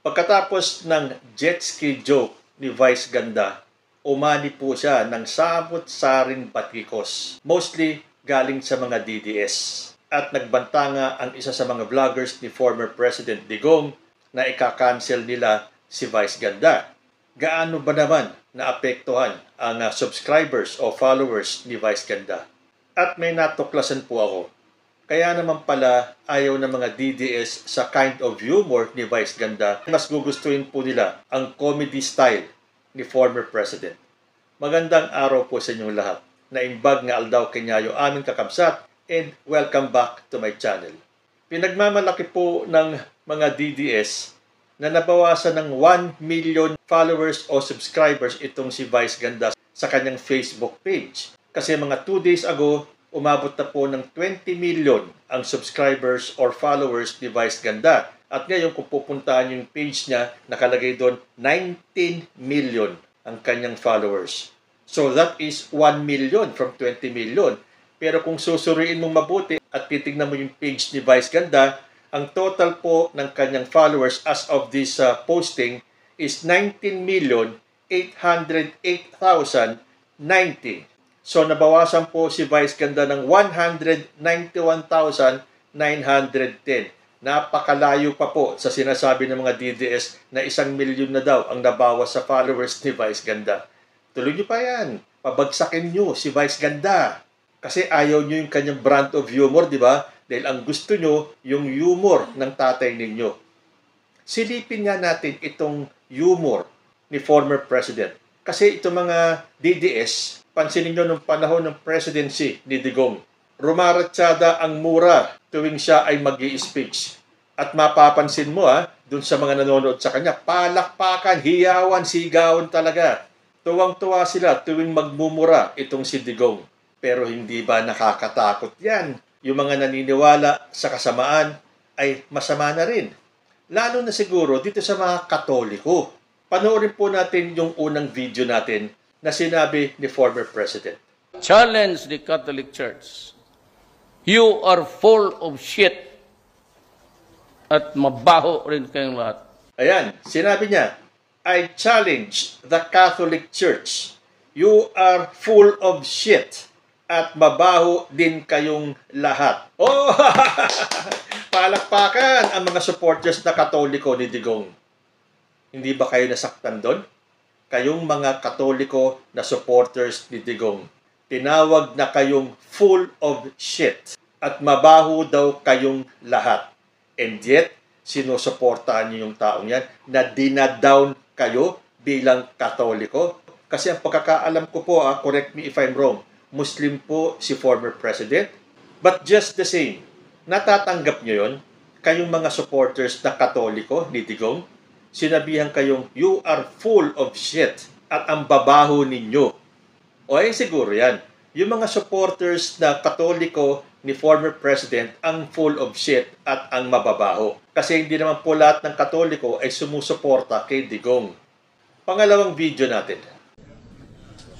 Pagkatapos ng jet ski joke ni Vice Ganda, umani po siya ng samot-saring batikos, mostly galing sa mga DDS. At nagbanta nga ang isa sa mga vloggers ni former President Digong na ika-cancel nila si Vice Ganda. Gaano ba naman naapektuhan ang subscribers o followers ni Vice Ganda? At may natuklasan po ako. Kaya naman pala ayaw ng mga DDS sa kind of humor ni Vice Ganda. Mas gugustuhin po nila ang comedy style ni former President. Magandang araw po sa inyong lahat. Naimbag nga aldaw kenyayo aming kakabsat and welcome back to my channel. Pinagmamalaki po ng mga DDS na nabawasan ng 1 million followers o subscribers itong si Vice Ganda sa kanyang Facebook page. Kasi mga 2 days ago, umabot na po ng 20 million ang subscribers or followers ni Vice Ganda. At ngayon kung pupuntahan yung page niya, nakalagay doon 19 million ang kanyang followers. So that is 1 million from 20 million. Pero kung susuriin mong mabuti at titignan mo yung page ni Vice Ganda, ang total po ng kanyang followers as of this posting is 19,808,090. So nabawasan po si Vice Ganda ng 191,910. Napakalayo pa po sa sinasabi ng mga DDS na 1 milyon na daw ang nabawas sa followers ni Vice Ganda. Tuloy nyo pa yan. Pabagsakin nyo si Vice Ganda. Kasi ayaw nyo yung kanyang brand of humor, di ba? Dahil ang gusto nyo, yung humor ng tatay ninyo. Silipin nga natin itong humor ni former president. Kasi itong mga DDS, pansinin nyo nung panahon ng presidency ni Digong, rumaratsada ang mura tuwing siya ay mag-i-speech. At mapapansin mo dun sa mga nanonood sa kanya, palakpakan, hiyawan, sigawan talaga. Tuwang-tuwa sila tuwing magmumura itong si Digong. Pero hindi ba nakakatakot yan? Yung mga naniniwala sa kasamaan ay masama na rin. Lalo na siguro dito sa mga Katoliko. Panoorin po natin yung unang video natin na sinabi ni former President. Challenge the Catholic Church. You are full of shit. At mabaho rin kayong lahat. Ayan, sinabi niya, I challenge the Catholic Church. You are full of shit. At mabaho din kayong lahat. Oh! Palakpakan ang mga supporters na Katoliko ni Digong. Hindi ba kayo nasaktan doon? Kayong mga Katoliko na supporters ni Digong. Tinawag na kayong full of shit. At mabaho daw kayong lahat. And yet, sinusuportahan niyo yung taong yan na dinadown kayo bilang Katoliko. Kasi ang pagkakaalam ko po, correct me if I'm wrong, Muslim po si former president. But just the same, natatanggap nyo yun? Kayong mga supporters na Katoliko ni Digong, sinabihan kayong, you are full of shit at ang babaho ninyo. O ay siguro yan. Yung mga supporters na Katoliko ni former president ang full of shit at ang mababaho. Kasi hindi naman po lahat ng Katoliko ay sumusuporta kay Digong. Pangalawang video natin.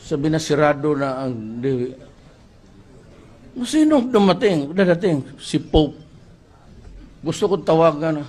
Sabi na sirado na ang Dewi. Sino dadating? Si Pope. Gusto kong tawagan na.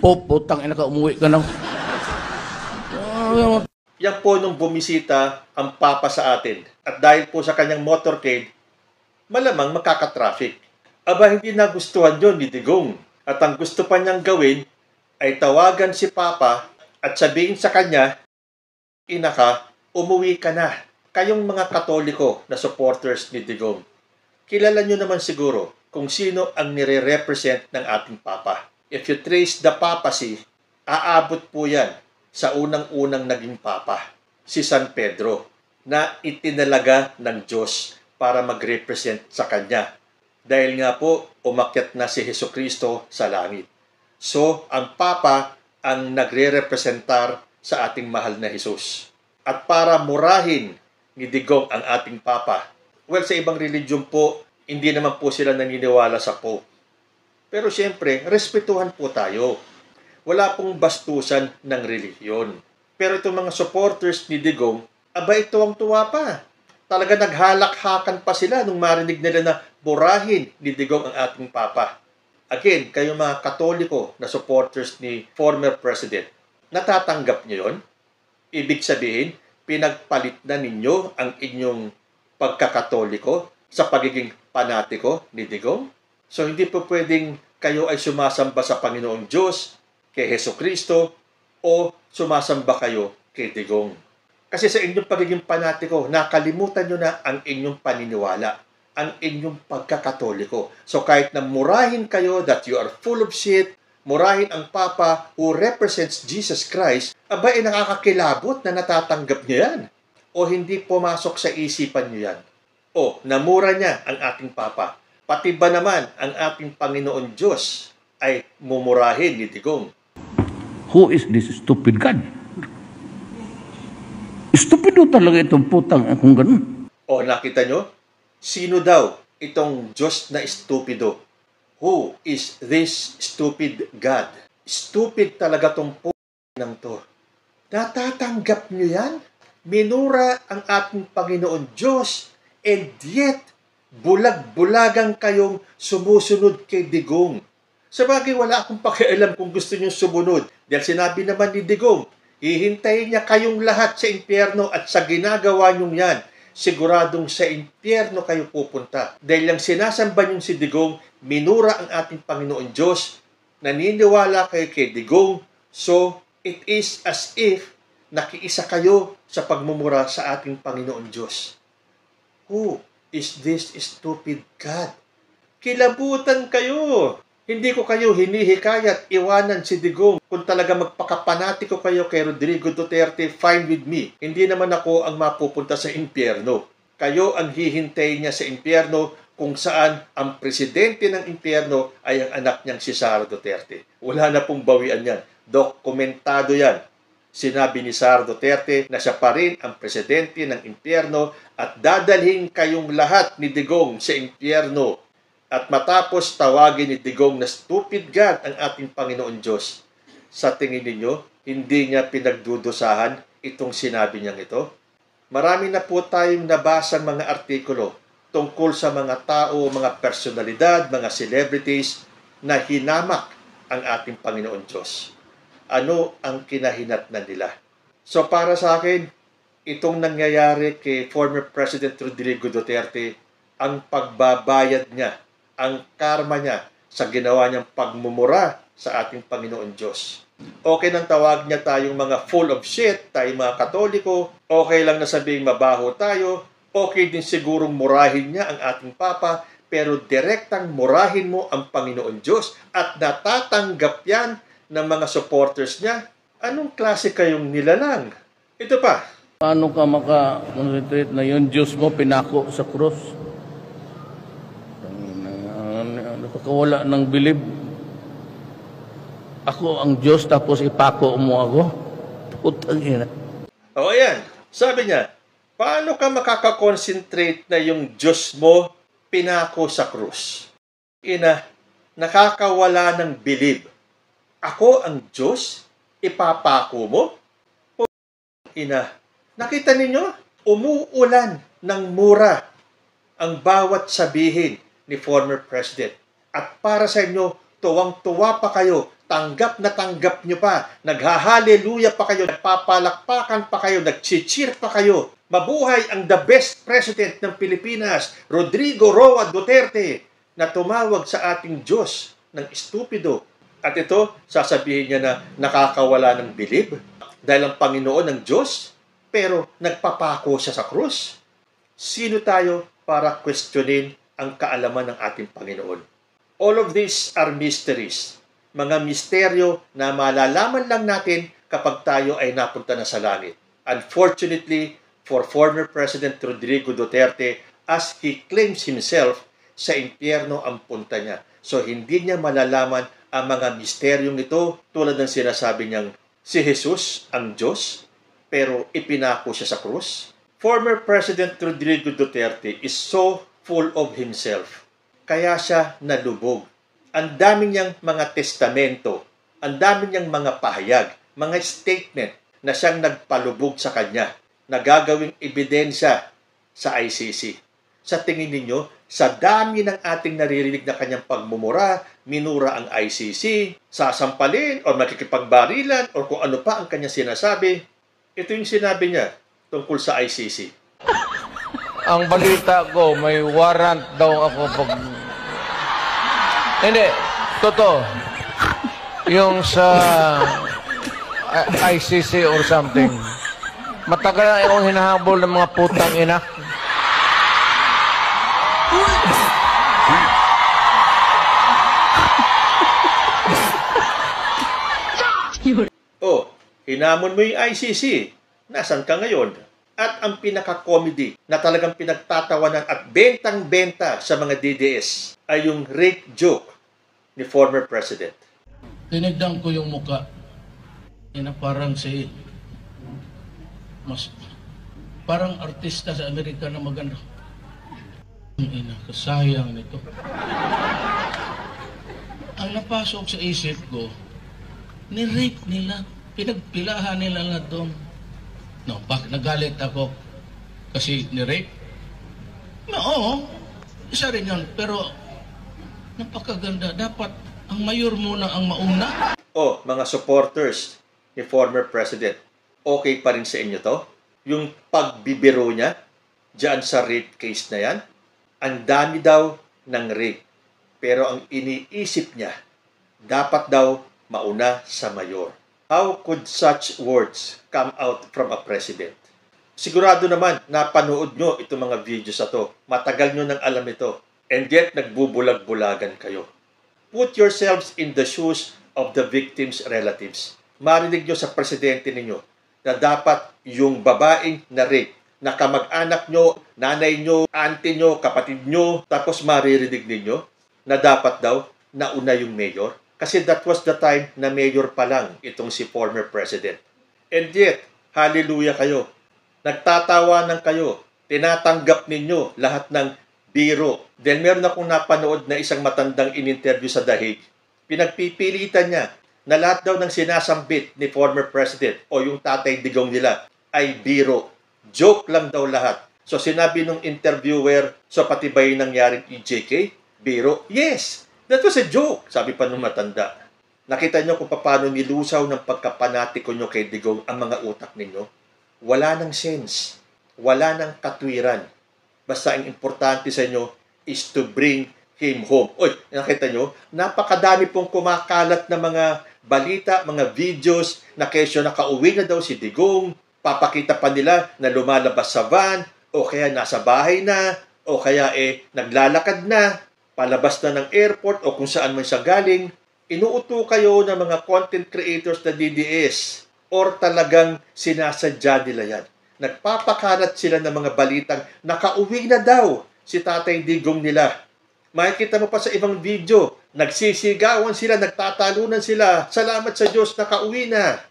Pope, putang ina ka, umuwi ka na. Yan po nung bumisita ang Papa sa atin. At dahil po sa kanyang motorcade, malamang makaka-traffic. Aba, hindi nagustuhan yun ni Digong. At ang gusto pa niyang gawin ay tawagan si Papa at sabihin sa kanya, ina ka, umuwi ka na. Kayong mga Katoliko na supporters ni Digong, kilala nyo naman siguro kung sino ang nire-represent ng ating Papa. If you trace the papacy, aabot po yan sa unang-unang naging Papa, si San Pedro, na itinalaga ng Diyos para mag-represent sa Kanya. Dahil nga po, umakyat na si Jesucristo sa langit. So, ang Papa ang nagre-representar sa ating mahal na Jesus. At para murahin ni Digong ang ating Papa, well, sa ibang religion po, hindi naman po sila naniniwala sa Pope. Pero siyempre, respetuhan po tayo. Wala pong bastusan ng relihiyon. Pero itong mga supporters ni Digong, aba ito ang tuwa pa. Talaga naghalakhakan pa sila nung marinig nila na burahin ni Digong ang ating Papa. Again, kayong mga Katoliko na supporters ni former President, natatanggap niyo yun? Ibig sabihin, pinagpalit na ninyo ang inyong pagkakatoliko sa pagiging panatiko ni Digong? So hindi po pwedeng kayo ay sumasamba sa Panginoong Diyos, kay Hesukristo, o sumasamba kayo kay Digong. Kasi sa inyong pagiging panatiko, nakalimutan nyo na ang inyong paniniwala, ang inyong pagkakatoliko. So kahit na murahin kayo that you are full of shit, murahin ang Papa who represents Jesus Christ, abay nakakakilabot na natatanggap nyo yan. O hindi pumasok sa isipan nyo yan. O namura niya ang ating Papa. Pati ba naman ang ating Panginoon Diyos ay mumurahin ni Digong? Who is this stupid God? Stupido talaga itong putang kung ganun. O nakita nyo? Sino daw itong Diyos na stupido? Who is this stupid God? Stupid talaga itong putang to. Natatanggap nyo yan? Minura ang ating Panginoon Diyos, and yet, bulag-bulagang kayong sumusunod kay Digong. Sabagay, wala akong pakialam kung gusto nyo sumunod. Dahil sinabi naman ni Digong, hihintayin niya kayong lahat sa impyerno at sa ginagawa nyong yan, siguradong sa impyerno kayo pupunta. Dahil ang sinasamba nyong si Digong, minura ang ating Panginoon Diyos, naniniwala kayo kay Digong, so it is as if nakiisa kayo sa pagmumura sa ating Panginoon Diyos. Who is this stupid God? Kilabutan kayo. Hindi ko kayo hinihikayat iwanan si Digong. Kung talaga magpakapanatiko kayo kay Rodrigo Duterte, fine with me. Hindi naman ako ang mapupunta sa impyerno. Kayo ang hihintayin niya sa impyerno kung saan ang presidente ng impyerno ay ang anak niyang si Sara Duterte. Wala na pong bawian yan. Dokumentado yan. Sinabi ni Sara Duterte na siya pa rin ang presidente ng impyerno at dadalhin kayong lahat ni Digong sa impyerno. At matapos tawagin ni Digong na stupid God ang ating Panginoon Diyos, sa tingin ninyo, hindi niya pinagdudusahan itong sinabi niyang ito? Marami na po tayong nabasang mga artikulo tungkol sa mga tao, mga personalidad, mga celebrities na hinamak ang ating Panginoon Diyos. Ano ang kinahinatnan nila? So para sa akin, itong nangyayari kay former President Rodrigo Duterte, ang pagbabayad niya, ang karma niya sa ginawa niyang pagmumura sa ating Panginoon Diyos. Okay nang tawag niya tayong mga full of shit, tayong mga Katoliko, okay lang na sabihin mabaho tayo, okay din sigurong murahin niya ang ating Papa, pero direktang murahin mo ang Panginoon Diyos at natatanggap yan ng mga supporters niya. Anong klase kayong nilalang? Ito pa. Paano ka maka-concentrate na yung Diyos mo pinako sa krus? Nakakawala ng bilib. Ako ang Diyos tapos ipako mo ako? Putang ina. O ayan, sabi niya, paano ka makaka-concentrate na yung Diyos mo pinako sa krus? Ina, nakakawala ng bilib. Ako ang Diyos? Ipapako mo? Ina, nakita ninyo? Umuulan ng mura ang bawat sabihin ni former President. At para sa inyo, tuwang-tuwa pa kayo, tanggap na tanggap nyo pa, naghahaleluya pa kayo, nagpapalakpakan pa kayo, nagchichir pa kayo. Mabuhay ang the best President ng Pilipinas, Rodrigo Roa Duterte, na tumawag sa ating Diyos ng estupido. At ito, sasabihin niya na nakakawala ng bilib dahil ang Panginoon ng Diyos, pero nagpapako siya sa krus. Sino tayo para questionin ang kaalaman ng ating Panginoon? All of these are mysteries. Mga misteryo na malalaman lang natin kapag tayo ay napunta na sa langit. Unfortunately, for former President Rodrigo Duterte, as he claims himself, sa impyerno ang punta niya. So, hindi niya malalaman ang mga misteryong ito tulad ng sinasabi niyang si Jesus ang Diyos, pero ipinako siya sa krus. Former President Rodrigo Duterte is so full of himself. Kaya siya nalubog. Ang dami niyang mga testamento, ang dami niyang mga pahayag, mga statement na siyang nagpalubog sa kanya, na gagawing ebidensya sa ICC. Sa tingin ninyo, sa dami ng ating naririnig na kanyang pagmumura, minura ang ICC, sasampalin o makikipagbarilan o kung ano pa ang kanyang sinasabi. Ito yung sinabi niya tungkol sa ICC. Ang balita ko, may warrant daw ako pag... Hindi, totoo. Yung sa ICC or something. Matagal na akong hinahabol ng mga putang ina. Oh, hinamon mo yung ICC. Nasaan ka ngayon? At ang pinaka-comedy na talagang pinagtatawanan at bentang-benta sa mga DDS ay yung rape joke ni former President. Tinignan ko yung muka. Ina parang si... parang artista sa Amerika na maganda. Ina, kasayang nito. Ang napasok sa isip ko, ni-rape nila. Pinagpilahan nila na doon. No, bakit nagalit ako? Kasi ni-rape? No, oo. Isa rin yun. Pero, napakaganda. Dapat, ang mayor muna ang mauna. Oh, mga supporters ni former President, okay pa rin sa inyo to? Yung pagbibiro niya dyan sa rape case na yan? Ang dami daw ng rape. Pero ang iniisip niya, dapat daw mauna sa mayor. How could such words come out from a president? Sigurado naman, napanood nyo itong mga videos na to. Matagal nyo nang alam ito. And yet, nagbubulag-bulagan kayo. Put yourselves in the shoes of the victim's relatives. Marinig nyo sa presidente ninyo na dapat yung babaeng na rape, na kamag-anak nyo, nanay nyo, auntie nyo, kapatid nyo, tapos maririnig ninyo na dapat daw nauna yung mayor. Kasi that was the time na mayor pa lang itong si former president. And yet, hallelujah kayo. Nagtatawanan kayo. Tinatanggap ninyo lahat ng biro. Then meron akong napanood na isang matandang in-interview sa Dahig. Pinagpipilitan niya na lahat daw ng sinasambit ni former president o yung tatay digong nila ay biro. Joke lang daw lahat. So sinabi nung interviewer, so pati ba yung nangyaring EJK? Biro? Yes! That was a joke, sabi pa nung matanda. Nakita nyo kung paano nilusaw ng pagkapanatiko nyo kay Digong ang mga utak ninyo? Wala nang sense. Wala nang katwiran. Basta ang importante sa inyo is to bring him home. Oy, nakita nyo? Napakadami pong kumakalat na mga balita, mga videos na kesyo nakauwi na daw si Digong. Papakita pa nila na lumalabas sa van, o kaya nasa bahay na, o kaya naglalakad na, palabas na ng airport o kung saan man siya galing. Inuuto kayo ng mga content creators na DDS or talagang sinasadya nila yan. Nagpapakalat sila ng mga balitang nakauwi na daw si Tatay Digong nila. Makikita mo pa sa ibang video, nagsisigawan sila, nagtatalunan sila. Salamat sa Diyos, nakauwi na.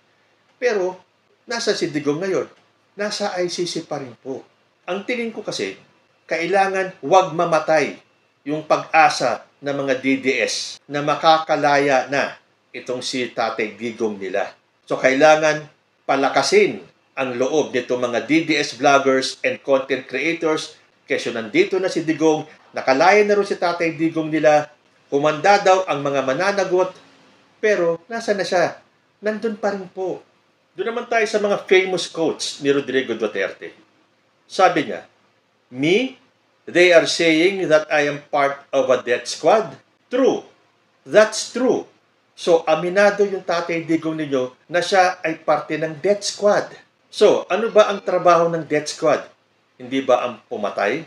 Pero, nasa si Digong ngayon? Nasa ICC pa rin po. Ang tingin ko kasi, kailangan wag mamatay yung pag-asa ng mga DDS na makakalaya na itong si Tatay Digong nila. So, kailangan palakasin ang loob nito mga DDS vloggers and content creators. Kasi nandito na si Digong, nakalaya na rin si Tatay Digong nila, humanda daw ang mga mananagot, pero nasa na siya? Nandun pa rin po. Doon naman tayo sa mga famous quotes ni Rodrigo Duterte. Sabi niya, "Me, they are saying that I am part of a death squad." True. That's true. So, aminado yung Tatay Digong ninyo na siya ay parte ng death squad. So, ano ba ang trabaho ng death squad? Hindi ba ang pumatay?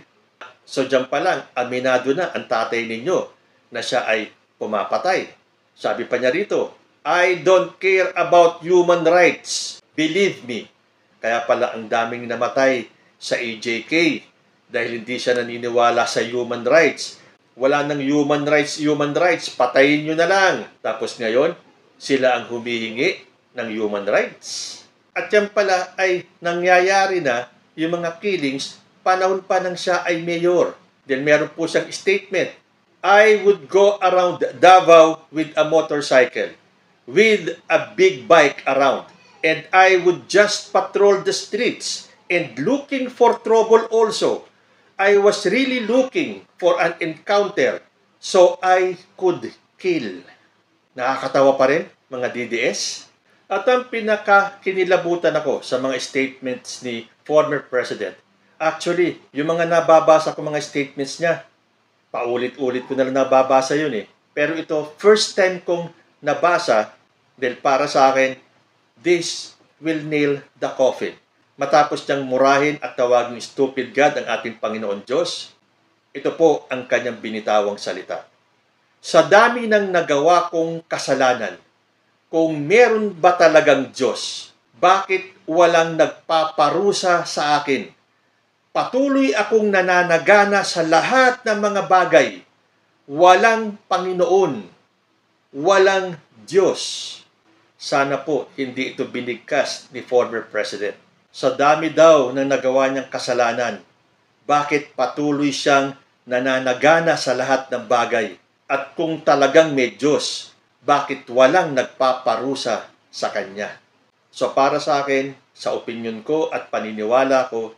So, dyan pa lang, aminado na ang tatay ninyo na siya ay pumapatay. Sabi pa niya rito, "I don't care about human rights. Believe me." Kaya pala ang daming namatay sa EJK dahil hindi siya naniniwala sa human rights. Wala nang human rights, patayin nyo na lang. Tapos ngayon, sila ang humihingi ng human rights. At yan pala ay nangyayari na yung mga killings panahon pa nang siya ay mayor. Then meron po siyang statement, "I would go around Davao with a motorcycle, with a big bike around, and I would just patrol the streets and looking for trouble also. I was really looking for an encounter so I could kill. Nakakatawa pa rin, mga DDS. At ang pinaka-kinilabutan ako sa mga statements ni former President, actually, yung mga nababasa ko mga statements niya, paulit-ulit ko na lang nababasa yun eh. Pero ito, first time kong nabasa, dahil para sa akin, this will nail the coffin. Matapos niyang murahin at tawaging stupid God ang ating Panginoon Diyos, ito po ang kanyang binitawang salita. Sa dami ng nagawa kong kasalanan, kung meron ba talagang Diyos, bakit walang nagpaparusa sa akin? Patuloy akong nananagana sa lahat ng mga bagay. Walang Panginoon, walang Diyos. Sana po hindi ito binigkas ni former President. Sa dami daw ng nagawa niyang kasalanan, bakit patuloy siyang nananagana sa lahat ng bagay? At kung talagang may Diyos, bakit walang nagpaparusa sa Kanya? So para sa akin, sa opinion ko at paniniwala ko,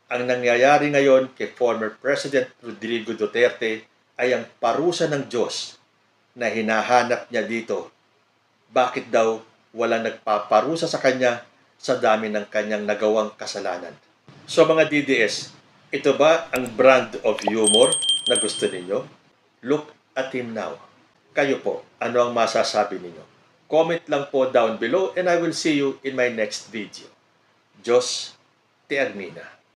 ang nangyayari ngayon kay former President Rodrigo Duterte ay ang parusa ng Diyos na hinahanap niya dito. Bakit daw wala nagpaparusa sa Kanya sa dami ng Kanyang nagawang kasalanan? So mga DDS, ito ba ang brand of humor na gusto ninyo? Look at him now. Kayo po, ano ang masasabi ninyo? Comment lang po down below and I will see you in my next video. Diyos te Armina.